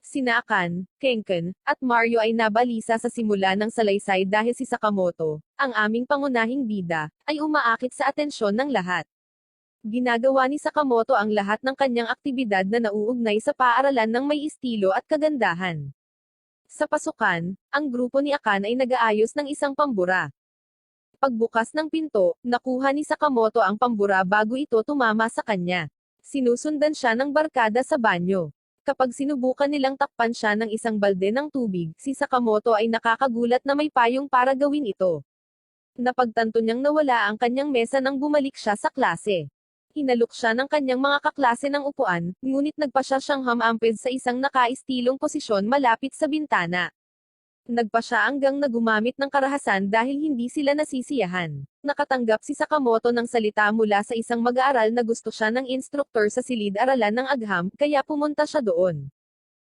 Sina Akan, Kenken, at Mario ay nabalisa sa simula ng salaysay dahil si Sakamoto, ang aming pangunahing bida, ay umaakit sa atensyon ng lahat. Ginagawa ni Sakamoto ang lahat ng kanyang aktibidad na nauugnay sa paaralan ng may estilo at kagandahan. Sa pasukan, ang grupo ni Akan ay nag-aayos ng isang pambura. Pagbukas ng pinto, nakuha ni Sakamoto ang pambura bago ito tumama sa kanya. Sinusundan siya ng barkada sa banyo. Kapag sinubukan nilang takpan siya ng isang balde ng tubig, si Sakamoto ay nakakagulat na may payong para gawin ito. Napagtanto niyang nawala ang kanyang mesa nang bumalik siya sa klase. Hinalok siya ng kanyang mga kaklase ng upuan, ngunit nagpa siyang humampid sa isang nakaistilong posisyon malapit sa bintana. Nagpa siya hanggang na gumamit ng karahasan dahil hindi sila nasisiyahan. Nakatanggap si Sakamoto ng salita mula sa isang mag-aaral na gusto siya ng instruktor sa silid-aralan ng agham, kaya pumunta siya doon.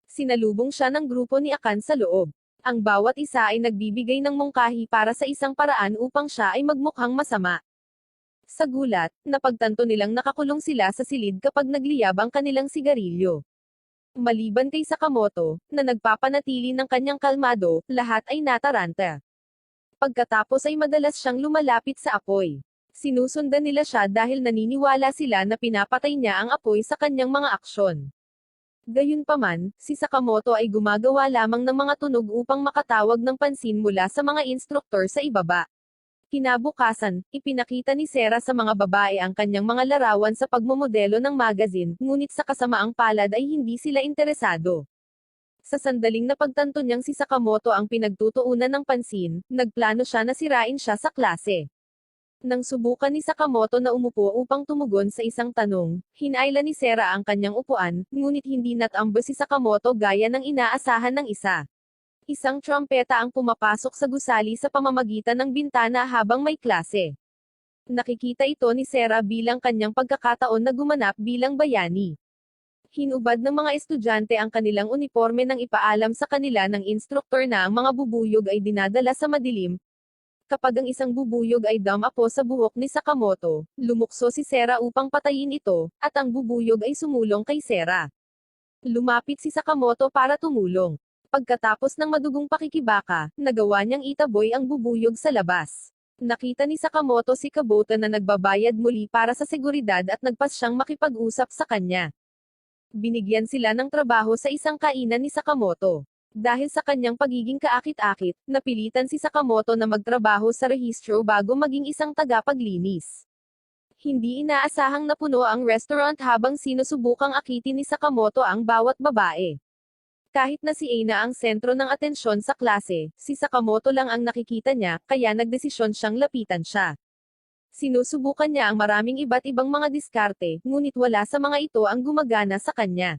Sinalubong siya ng grupo ni Akan sa loob. Ang bawat isa ay nagbibigay ng mungkahi para sa isang paraan upang siya ay magmukhang masama. Sa gulat, napagtanto nilang nakakulong sila sa silid kapag nagliyab ang kanilang sigarilyo. Maliban kay Sakamoto, na nagpapanatili ng kanyang kalmado, lahat ay nataranta. Pagkatapos ay madalas siyang lumalapit sa apoy. Sinusundan nila siya dahil naniniwala sila na pinapatay niya ang apoy sa kanyang mga aksyon. Gayunpaman, si Sakamoto ay gumagawa lamang ng mga tunog upang makatawag ng pansin mula sa mga instruktor sa ibaba. Kinabukasan, ipinakita ni Sera sa mga babae ang kanyang mga larawan sa pagmomodelo ng magazine, ngunit sa kasamaang palad ay hindi sila interesado. Sa sandaling napagtanto niyang si Sakamoto ang pinagtutuunan ng pansin, nagplano siya na sirain siya sa klase. Nang subukan ni Sakamoto na umupo upang tumugon sa isang tanong, hinayla ni Sera ang kanyang upuan, ngunit hindi natambo si Sakamoto gaya ng inaasahan ng isa. Isang trumpeta ang pumapasok sa gusali sa pamamagitan ng bintana habang may klase. Nakikita ito ni Sera bilang kanyang pagkakataon na gumanap bilang bayani. Hinubad ng mga estudyante ang kanilang uniforme nang ipaalam sa kanila ng instruktor na ang mga bubuyog ay dinadala sa madilim. Kapag ang isang bubuyog ay dumapo sa buhok ni Sakamoto, lumukso si Sera upang patayin ito, at ang bubuyog ay sumulong kay Sera. Lumapit si Sakamoto para tumulong. Pagkatapos ng madugong pakikibaka, nagawa niyang itaboy ang bubuyog sa labas. Nakita ni Sakamoto si Kubota na nagbabayad muli para sa seguridad at nagpas siyang makipag-usap sa kanya. Binigyan sila ng trabaho sa isang kainan ni Sakamoto. Dahil sa kanyang pagiging kaakit-akit, napilitan si Sakamoto na magtrabaho sa rehistro bago maging isang tagapaglinis. Hindi inaasahang napuno ang restaurant habang sinusubukang akitin ni Sakamoto ang bawat babae. Kahit na si Aina ang sentro ng atensyon sa klase, si Sakamoto lang ang nakikita niya, kaya nagdesisyon siyang lapitan siya. Sinusubukan niya ang maraming iba't ibang mga diskarte, ngunit wala sa mga ito ang gumagana sa kanya.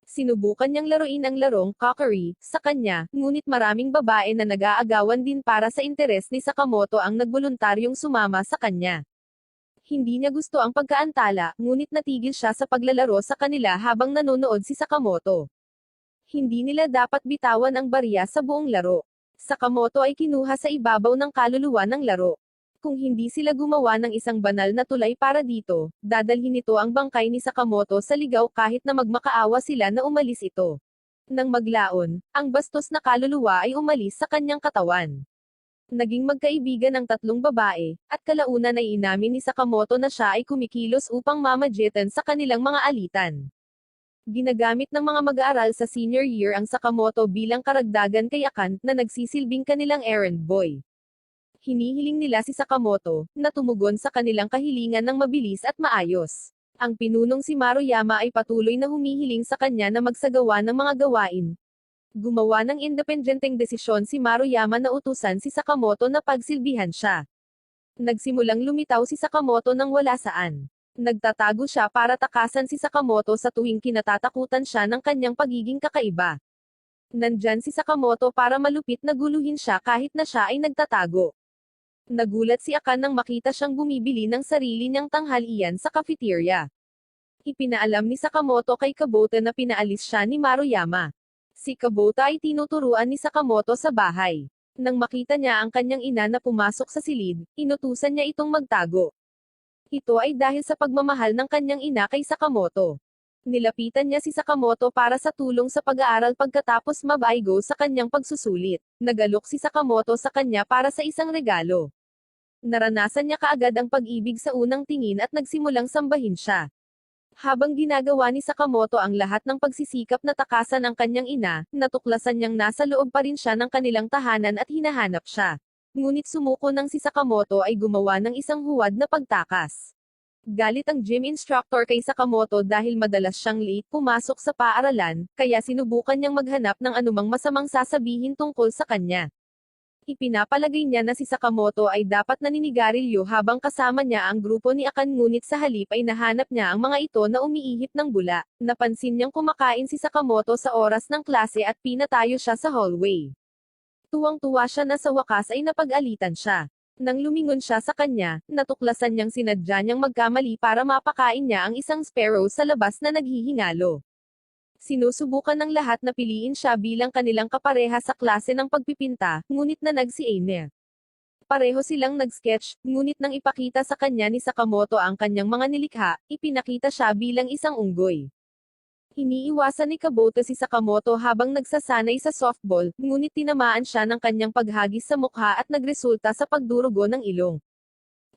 Sinubukan niyang laruin ang larong cockery sa kanya, ngunit maraming babae na nag-aagawan din para sa interes ni Sakamoto ang nagboluntaryong sumama sa kanya. Hindi niya gusto ang pagkaantala, ngunit natigil siya sa paglalaro sa kanila habang nanonood si Sakamoto. Hindi nila dapat bitawan ang barya sa buong laro. Sakamoto ay kinuha sa ibabaw ng kaluluwa ng laro. Kung hindi sila gumawa ng isang banal na tulay para dito, dadalhin nito ang bangkay ni Sakamoto sa ligaw kahit na magmakaawa sila na umalis ito. Nang maglaon, ang bastos na kaluluwa ay umalis sa kanyang katawan. Naging magkaibigan ang tatlong babae, at kalaunan ay inamin ni Sakamoto na siya ay kumikilos upang mamagitan sa kanilang mga alitan. Ginagamit ng mga mag-aaral sa senior year ang Sakamoto bilang karagdagan kay Akan, na nagsisilbing kanilang errand boy. Hinihiling nila si Sakamoto, na tumugon sa kanilang kahilingan ng mabilis at maayos. Ang pinunong si Maruyama ay patuloy na humihiling sa kanya na magsagawa ng mga gawain. Gumawa ng independenteng desisyon si Maruyama na utusan si Sakamoto na pagsilbihan siya. Nagsimulang lumitaw si Sakamoto nang wala saan. Nagtatago siya para takasan si Sakamoto sa tuwing kinatatakutan siya ng kanyang pagiging kakaiba. Nandyan si Sakamoto para malupit na guluhin siya kahit na siya ay nagtatago. Nagulat si Akan nang makita siyang bumibili ng sarili niyang tanghalian sa cafeteria. Ipinaalam ni Sakamoto kay Kubota na pinaalis siya ni Maruyama. Si Kubota ay tinuturuan ni Sakamoto sa bahay. Nang makita niya ang kanyang ina na pumasok sa silid, inutusan niya itong magtago. Ito ay dahil sa pagmamahal ng kanyang ina kay Sakamoto. Nilapitan niya si Sakamoto para sa tulong sa pag-aaral pagkatapos mabaigo sa kanyang pagsusulit. Nagalok si Sakamoto sa kanya para sa isang regalo. Naranasan niya kaagad ang pag-ibig sa unang tingin at nagsimulang sambahin siya. Habang ginagawa ni Sakamoto ang lahat ng pagsisikap na takasan ang kanyang ina, natuklasan niyang nasa loob pa rin siya ng kanilang tahanan at hinahanap siya. Ngunit sumuko nang si Sakamoto ay gumawa ng isang huwad na pagtakas. Galit ang gym instructor kay Sakamoto dahil madalas siyang late pumasok sa paaralan, kaya sinubukan niyang maghanap ng anumang masamang sasabihin tungkol sa kanya. Ipinapalagay niya na si Sakamoto ay dapat naninigarilyo habang kasama niya ang grupo ni Akan, ngunit sa halip ay nahanap niya ang mga ito na umiihip ng bula. Napansin niyang kumakain si Sakamoto sa oras ng klase at pinatayo siya sa hallway. Tuwang-tuwa siya na sa wakas ay napag-alitan siya. Nang lumingon siya sa kanya, natuklasan niyang sinadya niyang magkamali para mapakain niya ang isang sparrow sa labas na naghihingalo. Sinusubukan ng lahat na piliin siya bilang kanilang kapareha sa klase ng pagpipinta, ngunit nanag si Aine. Pareho silang nag-sketch, ngunit nang ipakita sa kanya ni Sakamoto ang kanyang mga nilikha, ipinakita siya bilang isang unggoy. Iniiwasan ni Kabuto si Sakamoto habang nagsasanay sa softball, ngunit tinamaan siya ng kanyang paghagis sa mukha at nagresulta sa pagdurugo ng ilong.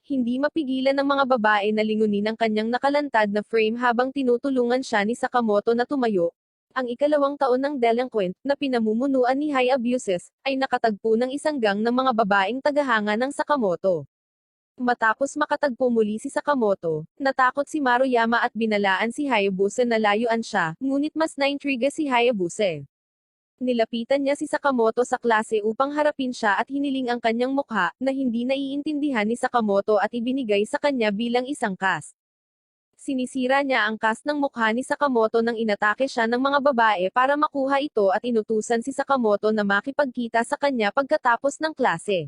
Hindi mapigilan ng mga babae na lingunin ang kanyang nakalantad na frame habang tinutulungan siya ni Sakamoto na tumayo. Ang ikalawang taon ng delinquent, na pinamumunuan ni High Abuses, ay nakatagpo ng isang gang ng mga babaeng tagahanga ng Sakamoto. Matapos makatagpo muli si Sakamoto, natakot si Maruyama at binalaan si Hayabuse na layuan siya, ngunit mas naintriga si Hayabuse. Nilapitan niya si Sakamoto sa klase upang harapin siya at hiniling ang kanyang mukha, na hindi naiintindihan ni Sakamoto at ibinigay sa kanya bilang isang cast. Sinisira niya ang cast ng mukha ni Sakamoto nang inatake siya ng mga babae para makuha ito at inutusan si Sakamoto na makipagkita sa kanya pagkatapos ng klase.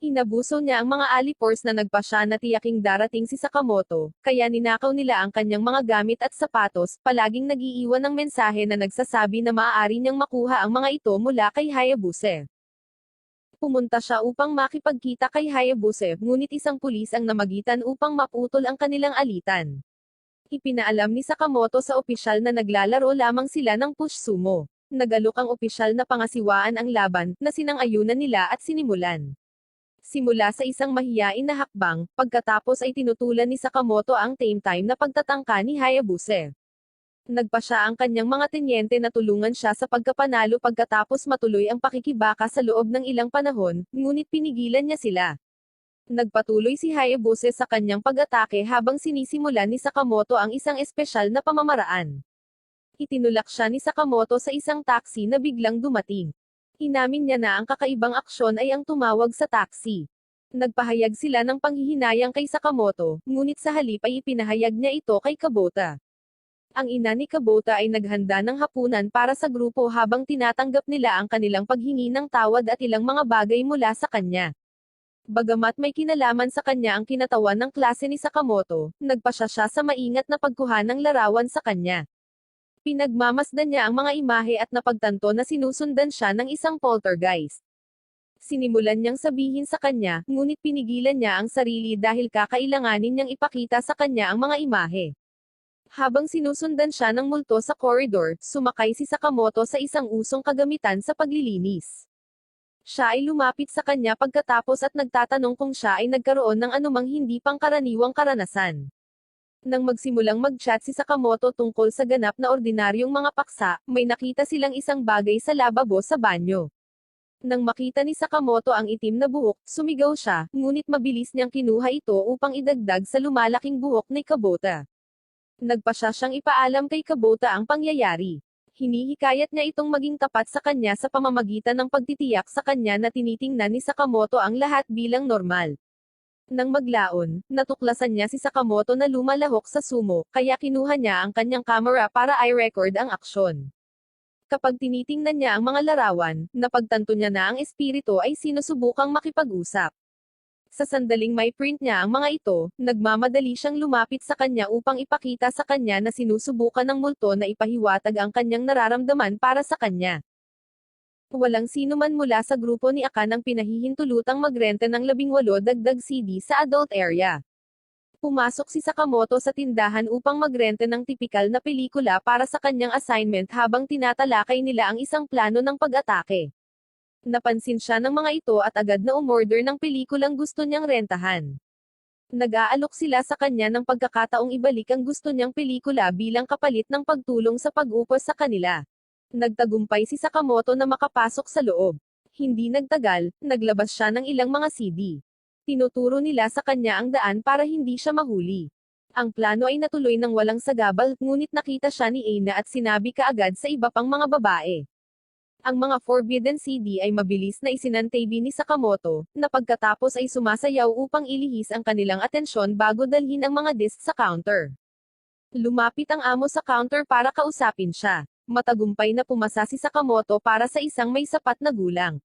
Inabuso niya ang mga alipors na nagpasya na tiyaking darating si Sakamoto, kaya ninakaw nila ang kanyang mga gamit at sapatos, palaging nag-iiwan ng mensahe na nagsasabi na maaari niyang makuha ang mga ito mula kay Hayabuse. Pumunta siya upang makipagkita kay Hayabuse, ngunit isang pulis ang namagitan upang maputol ang kanilang alitan. Ipinaalam ni Sakamoto sa opisyal na naglalaro lamang sila ng push sumo. Nagalok ang opisyal na pangasiwaan ang laban, na sinang-ayunan nila at sinimulan. Simula sa isang mahiyain na hakbang, pagkatapos ay tinutulan ni Sakamoto ang time na pagtatangka ni Hayabuse. Nagpa siya ang kanyang mga tenyente na tulungan siya sa pagkapanalo pagkatapos matuloy ang pakikibaka sa loob ng ilang panahon, ngunit pinigilan niya sila. Nagpatuloy si Hayabuse sa kanyang pag-atake habang sinisimulan ni Sakamoto ang isang espesyal na pamamaraan. Itinulak siya ni Sakamoto sa isang taxi na biglang dumating. Inamin niya na ang kakaibang aksyon ay ang tumawag sa taxi. Nagpahayag sila ng panghihinayang kay Sakamoto, ngunit sa halip ay ipinahayag niya ito kay Kabota. Ang ina ni Kabota ay naghanda ng hapunan para sa grupo habang tinatanggap nila ang kanilang paghingi ng tawad at ilang mga bagay mula sa kanya. Bagamat may kinalaman sa kanya ang kinatawan ng klase ni Sakamoto, nagpasya siya sa maingat na pagkuha ng larawan sa kanya. Pinagmamasdan niya ang mga imahe at napagtanto na sinusundan siya ng isang poltergeist. Sinimulan niyang sabihin sa kanya, ngunit pinigilan niya ang sarili dahil kakailanganin niyang ipakita sa kanya ang mga imahe. Habang sinusundan siya ng multo sa koridor, sumakay si Sakamoto sa isang usong kagamitan sa paglilinis. Siya ay lumapit sa kanya pagkatapos at nagtatanong kung siya ay nagkaroon ng anumang hindi pangkaraniwang karanasan. Nang magsimulang mag-chat si Sakamoto tungkol sa ganap na ordinaryong mga paksa, may nakita silang isang bagay sa lababo sa banyo. Nang makita ni Sakamoto ang itim na buhok, sumigaw siya, ngunit mabilis niyang kinuha ito upang idagdag sa lumalaking buhok ni Kabota. Nagpasya siyang ipaalam kay Kabota ang pangyayari. Hinihikayat niya itong maging tapat sa kanya sa pamamagitan ng pagtitiyak sa kanya na tinitingnan ni Sakamoto ang lahat bilang normal. Nang maglaon, natuklasan niya si Sakamoto na lumalahok sa sumo, kaya kinuha niya ang kanyang camera para i-record ang aksyon. Kapag tinitingnan niya ang mga larawan, napagtanto niya na ang espiritu ay sinusubukang makipag-usap. Sa sandaling may print niya ang mga ito, nagmamadali siyang lumapit sa kanya upang ipakita sa kanya na sinusubukan ng multo na ipahiwatag ang kanyang nararamdaman para sa kanya. Walang sino man mula sa grupo ni Akan ang pinahihintulutang magrente ng 18 dagdag CD sa adult area. Pumasok si Sakamoto sa tindahan upang magrente ng tipikal na pelikula para sa kanyang assignment habang tinatalakay nila ang isang plano ng pag-atake. Napansin siya ng mga ito at agad na umorder ng pelikulang gusto niyang rentahan. Nag-aalok sila sa kanya ng pagkakataong ibalik ang gusto niyang pelikula bilang kapalit ng pagtulong sa pag-upos sa kanila. Nagtagumpay si Sakamoto na makapasok sa loob. Hindi nagtagal, naglabas siya ng ilang mga CD. Tinuturo nila sa kanya ang daan para hindi siya mahuli. Ang plano ay natuloy ng walang sagabal, ngunit nakita siya ni Aina at sinabi kaagad sa iba pang mga babae. Ang mga forbidden CD ay mabilis na isinantabi ni Sakamoto, na pagkatapos ay sumasayaw upang ilihis ang kanilang atensyon bago dalhin ang mga disc sa counter. Lumapit ang amo sa counter para kausapin siya. Matagumpay na pumasa si Sakamoto para sa isang may sapat na gulang.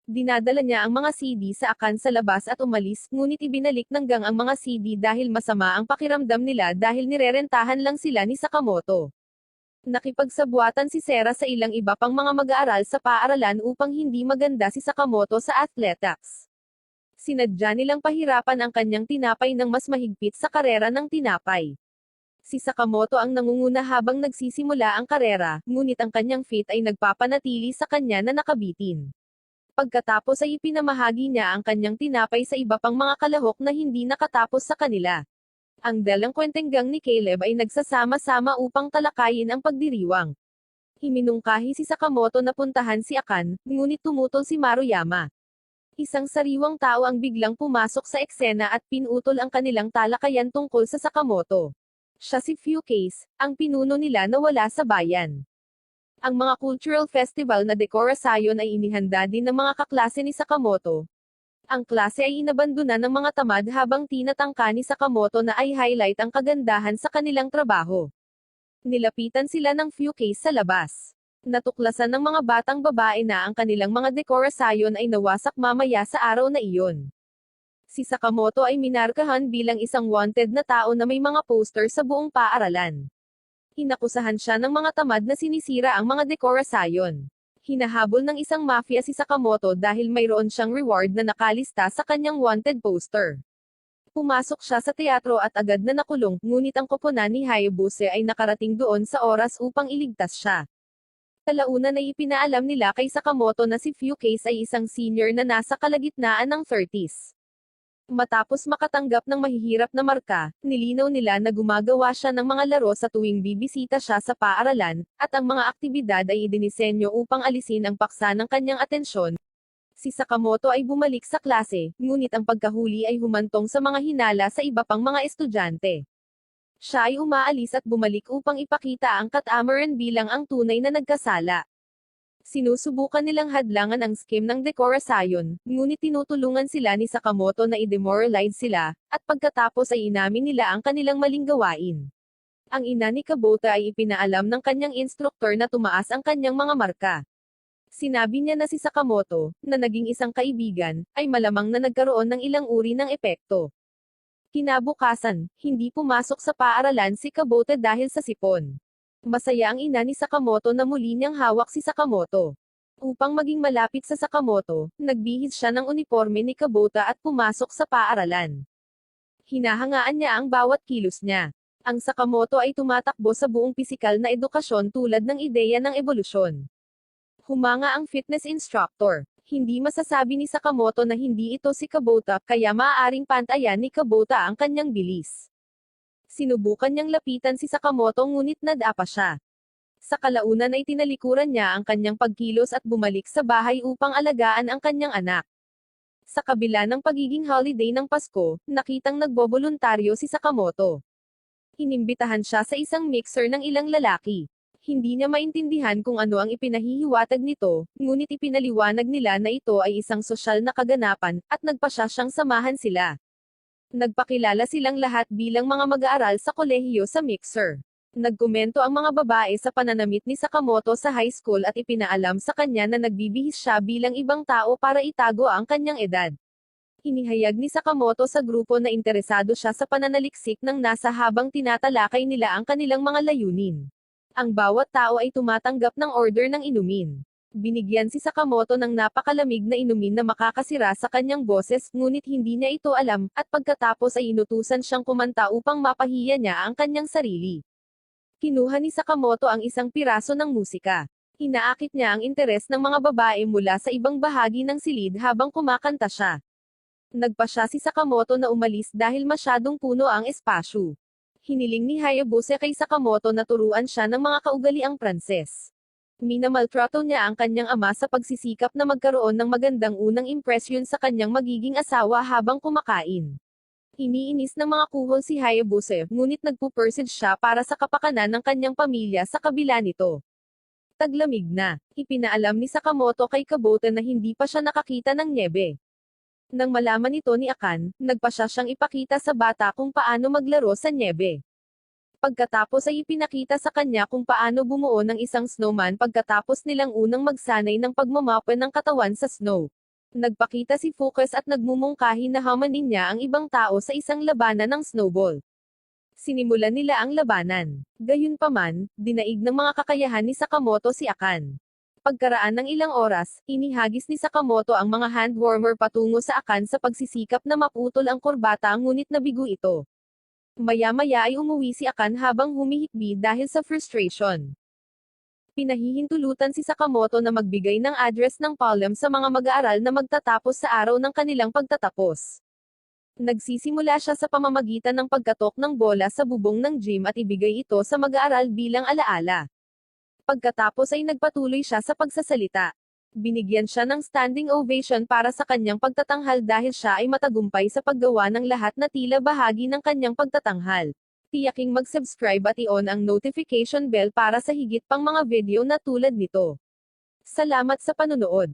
Dinadala niya ang mga CD sa akan sa labas at umalis, ngunit ibinalik ng gang ang mga CD dahil masama ang pakiramdam nila dahil nirerentahan lang sila ni Sakamoto. Nakipagsabwatan si Sera sa ilang iba pang mga mag-aaral sa paaralan upang hindi maganda si Sakamoto sa athletics. Sinadya nilang pahirapan ang kanyang tinapay ng mas mahigpit sa karera ng tinapay. Si Sakamoto ang nangunguna habang nagsisimula ang karera, ngunit ang kanyang feet ay nagpapanatili sa kanya na nakabitin. Pagkatapos ay ipinamahagi niya ang kanyang tinapay sa iba pang mga kalahok na hindi nakatapos sa kanila. Ang dalangkwenteng gang ni Caleb ay nagsasama-sama upang talakayin ang pagdiriwang. Himinungkahi si Sakamoto na puntahan si Akan, ngunit tumutol si Maruyama. Isang sariwang tao ang biglang pumasok sa eksena at pinutol ang kanilang talakayan tungkol sa Sakamoto. Siya si Fukase, ang pinuno nila na wala sa bayan. Ang mga cultural festival na dekorasyon ay inihanda din ng mga kaklase ni Sakamoto. Ang klase ay inabandona ng mga tamad habang tinatangka ni Sakamoto na ay highlight ang kagandahan sa kanilang trabaho. Nilapitan sila ng Fukase sa labas. Natuklasan ng mga batang babae na ang kanilang mga dekorasyon ay nawasak mamaya sa araw na iyon. Si Sakamoto ay minarkahan bilang isang wanted na tao na may mga poster sa buong paaralan. Inakusahan siya ng mga tamad na sinisira ang mga dekorasyon. Hinahabol ng isang mafia si Sakamoto dahil mayroon siyang reward na nakalista sa kanyang wanted poster. Pumasok siya sa teatro at agad na nakulong, ngunit ang koponan ni Hayabuse ay nakarating doon sa oras upang iligtas siya. Kalaunan ay ipinaalam nila kay Sakamoto na si Fukase ay isang senior na nasa kalagitnaan ng 30s. Matapos makatanggap ng mahihirap na marka, nilinaw nila na gumagawa siya ng mga laro sa tuwing bibisita siya sa paaralan, at ang mga aktibidad ay idinisenyo upang alisin ang paksa ng kanyang atensyon. Si Sakamoto ay bumalik sa klase, ngunit ang pagkahuli ay humantong sa mga hinala sa iba pang mga estudyante. Siya ay umaalis at bumalik upang ipakita ang Catamaran bilang ang tunay na nagkasala. Sinusubukan nilang hadlangan ang scheme ng dekorasyon, ngunit tinutulungan sila ni Sakamoto na i-demoralize sila, at pagkatapos ay inamin nila ang kanilang maling gawain. Ang ina ni Kubota ay ipinaalam ng kanyang instruktor na tumaas ang kanyang mga marka. Sinabi niya na si Sakamoto, na naging isang kaibigan, ay malamang na nagkaroon ng ilang uri ng epekto. Kinabukasan, hindi pumasok sa paaralan si Kubota dahil sa sipon. Masaya ang ina ni Sakamoto na muli niyang hawak si Sakamoto. Upang maging malapit sa Sakamoto, nagbihis siya ng uniforme ni Kubota at pumasok sa paaralan. Hinahangaan niya ang bawat kilos niya. Ang Sakamoto ay tumatakbo sa buong pisikal na edukasyon tulad ng ideya ng ebolusyon. Humanga ang fitness instructor. Hindi masasabi ni Sakamoto na hindi ito si Kubota, kaya maaaring pantayan ni Kubota ang kanyang bilis. Sinubukan niyang lapitan si Sakamoto ngunit nadapa siya. Sa kalaunan ay tinalikuran niya ang kanyang pagkilos at bumalik sa bahay upang alagaan ang kanyang anak. Sa kabila ng pagiging holiday ng Pasko, nakitang nagboboluntaryo si Sakamoto. Inimbitahan siya sa isang mixer ng ilang lalaki. Hindi niya maintindihan kung ano ang ipinahihiwatag nito, ngunit ipinaliwanag nila na ito ay isang sosyal na kaganapan, at nagpasya siyang samahan sila. Nagpakilala silang lahat bilang mga mag-aaral sa kolehiyo sa mixer. Nagkomento ang mga babae sa pananamit ni Sakamoto sa high school at ipinaalam sa kanya na nagbibihis siya bilang ibang tao para itago ang kanyang edad. Inihayag ni Sakamoto sa grupo na interesado siya sa pananaliksik ng NASA habang tinatalakay nila ang kanilang mga layunin. Ang bawat tao ay tumatanggap ng order ng inumin. Binigyan si Sakamoto ng napakalamig na inumin na makakasira sa kanyang boses, ngunit hindi niya ito alam, at pagkatapos ay inutusan siyang kumanta upang mapahiya niya ang kanyang sarili. Kinuha ni Sakamoto ang isang piraso ng musika. Inaakit niya ang interes ng mga babae mula sa ibang bahagi ng silid habang kumakanta siya. Nagpasya si Sakamoto na umalis dahil masyadong puno ang espasyo. Hiniling ni Hayabusa kay Sakamoto na turuan siya ng mga kaugaliang Pranses. Minamaltrato niya ang kanyang ama sa pagsisikap na magkaroon ng magandang unang impresyon sa kanyang magiging asawa habang kumakain. Iniinis ng mga kuhol si Hayabusa, ngunit nagpupursige siya para sa kapakanan ng kanyang pamilya sa kabila nito. Taglamig na. Ipinaalam ni Sakamoto kay Kabote na hindi pa siya nakakita ng nyebe. Nang malaman ito ni Akan, nagpasya siyang ipakita sa bata kung paano maglaro sa nyebe. Pagkatapos ay ipinakita sa kanya kung paano bumuo ng isang snowman pagkatapos nilang unang magsanay ng pagmamape ng katawan sa snow. Nagpakita si Focus at nagmumungkahi na hamanin niya ang ibang tao sa isang labanan ng snowball. Sinimulan nila ang labanan. Gayunpaman, dinaig ng mga kakayahan ni Sakamoto si Akan. Pagkaraan ng ilang oras, inihagis ni Sakamoto ang mga hand warmer patungo sa Akan sa pagsisikap na maputol ang kurbata ngunit nabigo ito. Maya-maya ay umuwi si Akan habang humihikbi dahil sa frustration. Pinahihintulutan si Sakamoto na magbigay ng address ng palm sa mga mag-aaral na magtatapos sa araw ng kanilang pagtatapos. Nagsisimula siya sa pamamagitan ng pagkatok ng bola sa bubong ng gym at ibigay ito sa mag-aaral bilang alaala. Pagkatapos ay nagpatuloy siya sa pagsasalita. Binigyan siya ng standing ovation para sa kanyang pagtatanghal dahil siya ay matagumpay sa paggawa ng lahat na tila bahagi ng kanyang pagtatanghal. Tiyaking mag-subscribe at i-on ang notification bell para sa higit pang mga video na tulad nito. Salamat sa panunood.